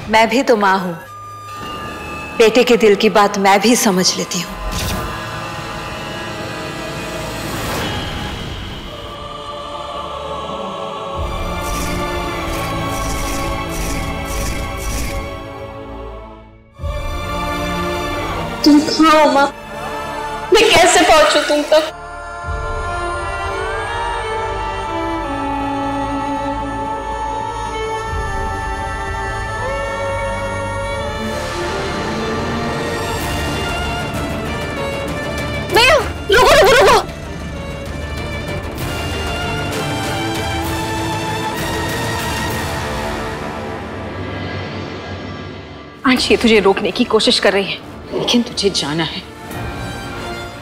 मैं भी तो मां हूं, बेटे के दिल की बात मैं भी समझ लेती हूं। तुम कहाँ हो माँ? मैं कैसे पहुंचू तुम तक? भैया रुको रुको रुको। अंश ये तुझे रोकने की कोशिश कर रही है, लेकिन तुझे जाना है।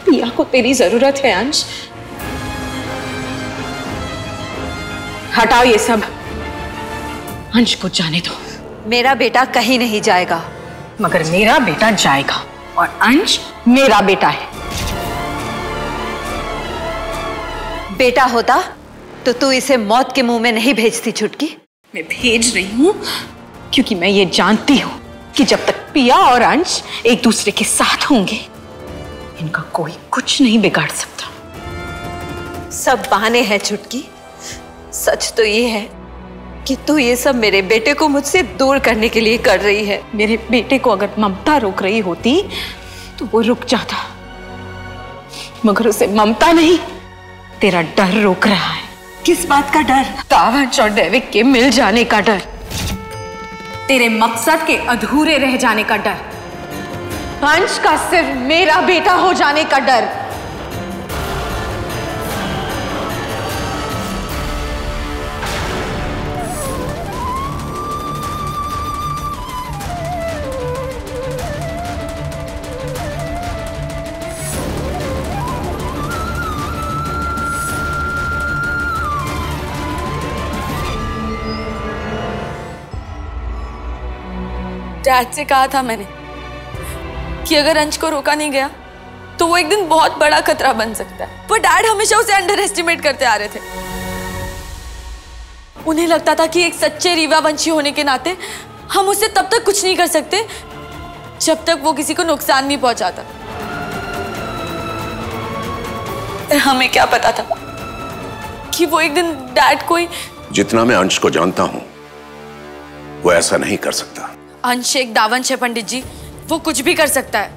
पिया को तेरी जरूरत है अंश। हटाओ ये सब, अंश को जाने दो। मेरा बेटा कहीं नहीं जाएगा। मगर मेरा बेटा जाएगा और अंश मेरा बेटा है। बेटा होता तो तू इसे मौत के मुंह में नहीं भेजती छुटकी। मैं भेज रही हूं क्योंकि मैं ये जानती हूं कि जब तक पिया और अंश एक दूसरे के साथ होंगे, इनका कोई कुछ नहीं बिगाड़ सकता। सब बहाने हैं छुटकी। सच तो ये है कि तू ये सब मेरे बेटे को मुझसे दूर करने के लिए कर रही है। मेरे बेटे को अगर ममता रोक रही होती तो वो रुक जाता, मगर उसे ममता नहीं, तेरा डर रोक रहा है। किस बात का डर? दावंश और दैविक के मिल जाने का डर, तेरे मकसद के अधूरे रह जाने का डर, अंश का सिर्फ मेरा बेटा हो जाने का डर। डैड से कहा था मैंने कि अगर अंश को रोका नहीं गया तो वो एक दिन बहुत बड़ा खतरा बन सकता है। पर डैड हमेशा उसे अंडर एस्टिमेट करते आ रहे थे। उन्हें लगता था कि एक सच्चे रीवा वंशी होने के नाते हम उससे तब तक कुछ नहीं कर सकते जब तक वो किसी को नुकसान नहीं पहुंचाता। हमें क्या पता था कि वो एक दिन डैड को ही। जितना मैं अंश को जानता हूं, वो ऐसा नहीं कर सकता। अंश एक दावंश है पंडित जी, वो कुछ भी कर सकता है।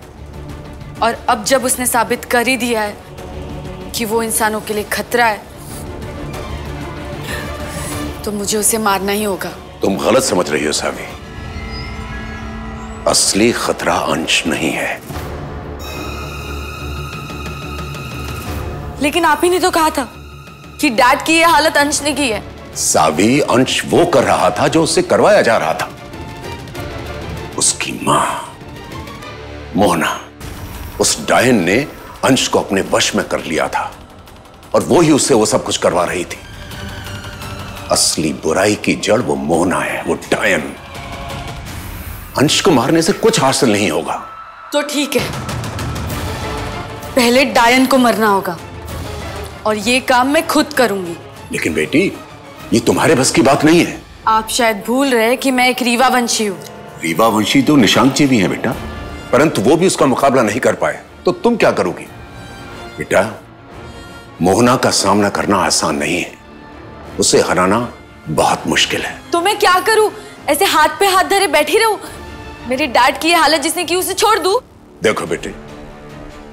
और अब जब उसने साबित कर ही दिया है कि वो इंसानों के लिए खतरा है, तो मुझे उसे मारना ही होगा। तुम गलत समझ रही हो सावी। असली खतरा अंश नहीं है। लेकिन आप ही ने तो कहा था कि डैड की ये हालत अंश ने की है। सावी, अंश वो कर रहा था जो उससे करवाया जा रहा था। उसकी मां मोहना, उस डायन ने अंश को अपने वश में कर लिया था और वो ही उससे वो सब कुछ करवा रही थी। असली बुराई की जड़ वो मोहना है, वो डायन। अंश को मारने से कुछ हासिल नहीं होगा। तो ठीक है, पहले डायन को मरना होगा और ये काम मैं खुद करूंगी। लेकिन बेटी, ये तुम्हारे बस की बात नहीं है। आप शायद भूल रहे कि मैं एक रीवा वंशी हूं। रीवा वंशी तो निशांत जी भी हैं बेटा, परंतु वो भी उसका मुकाबला नहीं कर पाए। तो तुम क्या करोगी? बेटा, मोहना का सामना करना आसान नहीं है, उसे हराना बहुत मुश्किल है। तो मैं क्या करूं? ऐसे हाथ पे हाथ धरे बैठी रहूं? मेरे डैड की ये हालत जिसने की उसे छोड़ दूं? देखो बेटे,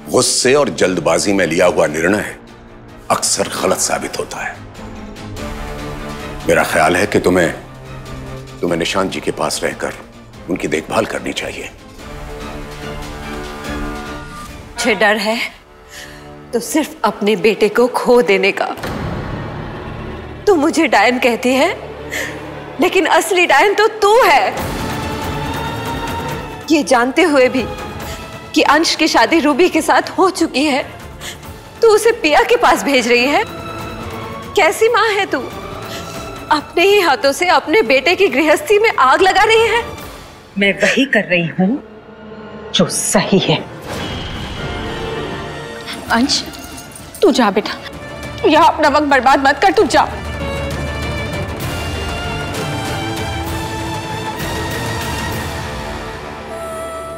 गुस्से और जल्दबाजी में लिया हुआ निर्णय अक्सर गलत साबित होता है। मेरा ख्याल है कि तुम्हें निशांत जी के पास रहकर उनकी देखभाल करनी चाहिए। मुझे डर है तो सिर्फ अपने बेटे को खो देने का। तू मुझे डायन कहती है, लेकिन असली डायन तो तू है। ये जानते हुए भी कि अंश की शादी रूबी के साथ हो चुकी है, तू उसे पिया के पास भेज रही है। कैसी मां है तू? अपने ही हाथों से अपने बेटे की गृहस्थी में आग लगा रही है। मैं वही कर रही हूं जो सही है। अंश, तू जा बेटा, यहां अपना वक्त बर्बाद मत कर, तू जा।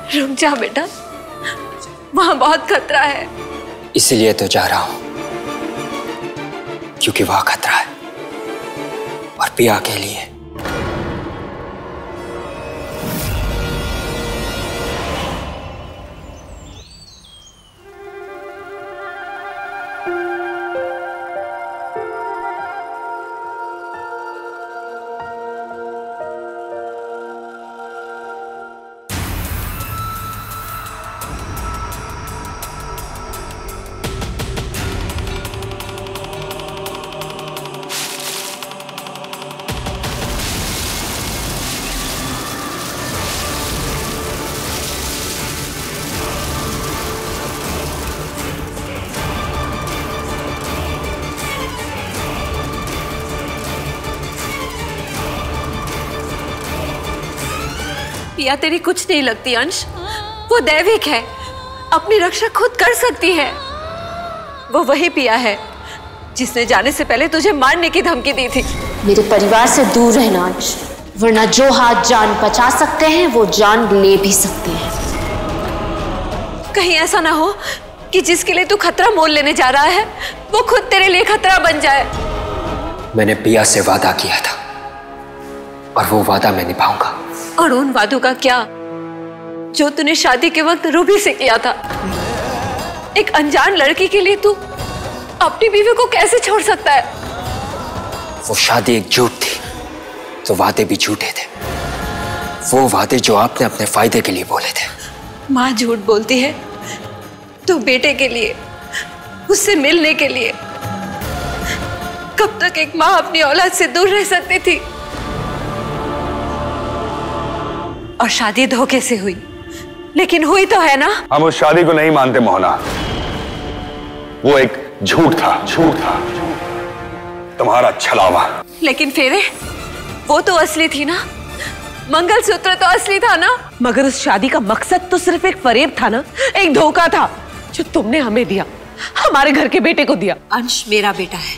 रुक जा बेटा, वहां बहुत खतरा है। इसलिए तो जा रहा हूं, क्योंकि वहां खतरा है, और पिया के लिए। पिया तेरी कुछ नहीं लगती अंश, वो दैविक है, अपनी रक्षा खुद कर सकती है। वो वही पिया है जिसने जाने से पहले तुझे मारने की धमकी दी थी। मेरे परिवार से दूर रहना अंश, वरना जो हाथ जान बचा सकते हैं वो जान ले भी सकते हैं। कहीं ऐसा ना हो कि जिसके लिए तू खतरा मोल लेने जा रहा है वो खुद तेरे लिए खतरा बन जाए। मैंने पिया से वादा किया था, और वो वादा मैं निभाऊंगा। और उन वादों का क्या जो तूने शादी के वक्त रूबी से किया था? एक अनजान लड़की के लिए तू अपनी बीवी को कैसे छोड़ सकता है? वो शादी एक झूठ थी, तो वादे भी झूठे थे। वो वादे जो आपने अपने फायदे के लिए बोले थे। माँ झूठ बोलती है तो बेटे के लिए, उससे मिलने के लिए। कब तक एक माँ अपनी औलाद से दूर रह सकती थी? और शादी धोखे से हुई, लेकिन हुई तो है ना। हम उस शादी को नहीं मानते मोहना, वो एक झूठ था, झूठ था, तुम्हारा छलावा। लेकिन फेरे वो तो असली थी ना, मंगलसूत्र तो असली था ना। मगर उस शादी का मकसद तो सिर्फ एक फरेब था ना, एक धोखा था जो तुमने हमें दिया, हमारे घर के बेटे को दिया। अंश मेरा बेटा है,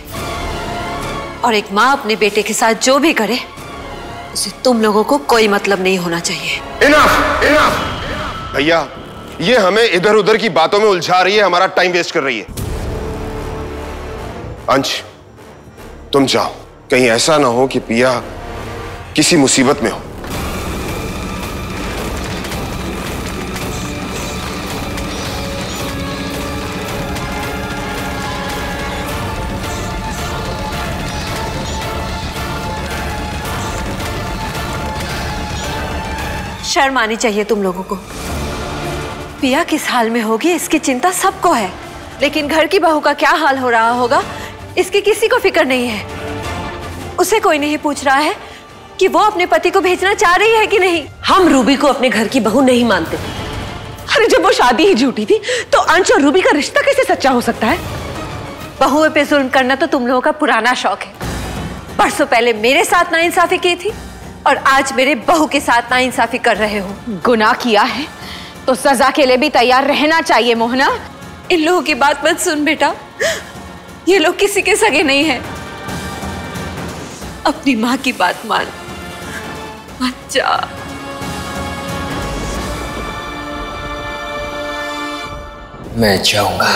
और एक माँ अपने बेटे के साथ जो भी करे उसे तुम लोगों को कोई मतलब नहीं होना चाहिए। Enough, enough. भैया, ये हमें इधर उधर की बातों में उलझा रही है, हमारा टाइम वेस्ट कर रही है। अंश, तुम जाओ, कहीं ऐसा ना हो कि पिया किसी मुसीबत में हो। शर्म आनी चाहिए तुम लोगों को। पिया किस हाल में होगी इसकी चिंता सबको है, लेकिन घर की बहू का क्या हाल हो रहा होगा इसकी किसी को फिक्र नहीं है। उसे कोई नहीं पूछ रहा है कि वो अपने पति को भेजना चाह रही है कि नहीं। हम रूबी को अपने घर की बहू नहीं मानते। अरे जब वो शादी ही झूठी थी तो अंश और रूबी का रिश्ता कैसे सच्चा हो सकता है? बहुओं पे जुल्म करना तो तुम लोगों का पुराना शौक है। परसों पहले मेरे साथ नाइंसाफी की थी और आज मेरे बहू के साथ नाइंसाफी कर रहे हो। गुनाह किया है तो सजा के लिए भी तैयार रहना चाहिए मोहना। इन लोगों की बात मत सुन बेटा, ये लोग किसी के सगे नहीं हैं। अपनी माँ की बात मान, मत जा। मैं जाऊंगा।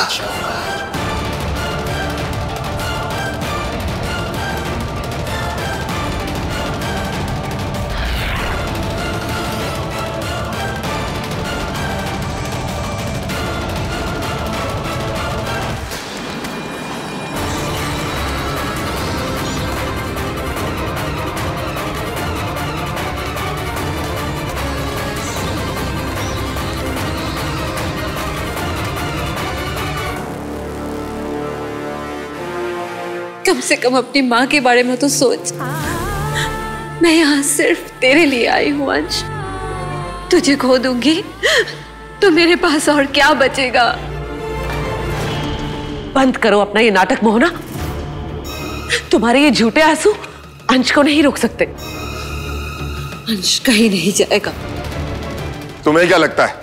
कम से कम अपनी माँ के बारे में तो सोच। मैं यहाँ सिर्फ तेरे लिए आई हूँ अंश। तुझे खो दूंगी तो मेरे पास और क्या बचेगा? बंद करो अपना ये नाटक मोहना। तुम्हारे ये झूठे आंसू अंश को नहीं रोक सकते। अंश कहीं नहीं जाएगा। तुम्हें क्या लगता है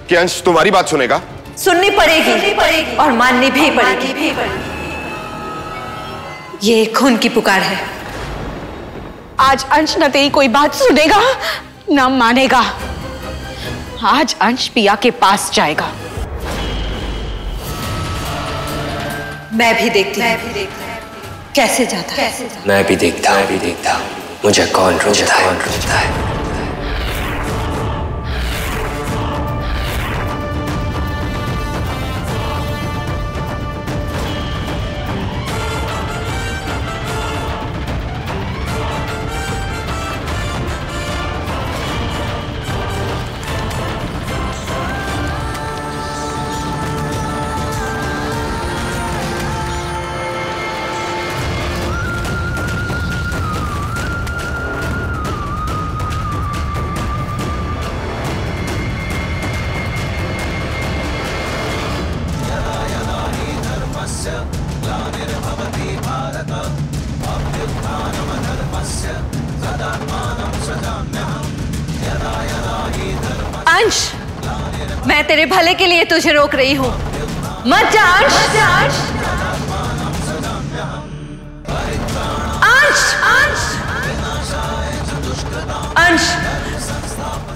कि अंश तुम्हारी बात सुनेगा? सुननी पड़ेगी और माननी भी पड़ेगी। ये खून की पुकार है। आज अंश न तेरी कोई बात सुनेगा न मानेगा। आज अंश पिया के पास जाएगा। मैं भी देखती हूँ कैसे जाता है। मैं भी देखता मुझे कौन रोकता है। अंश, मैं तेरे भले के लिए तुझे रोक रही हूँ। मत जा अंश। अंश,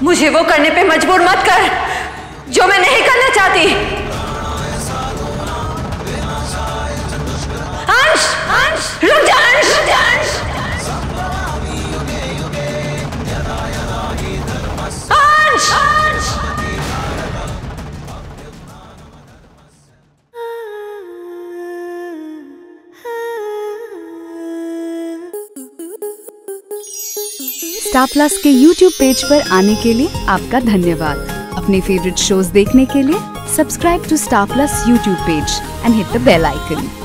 मुझे वो करने पे मजबूर मत कर जो मैं नहीं करना चाहती। अंश, रुक जा अंश। स्टार प्लस के YouTube पेज पर आने के लिए आपका धन्यवाद। अपने फेवरेट शोज देखने के लिए subscribe to Star Plus YouTube page and hit the bell icon.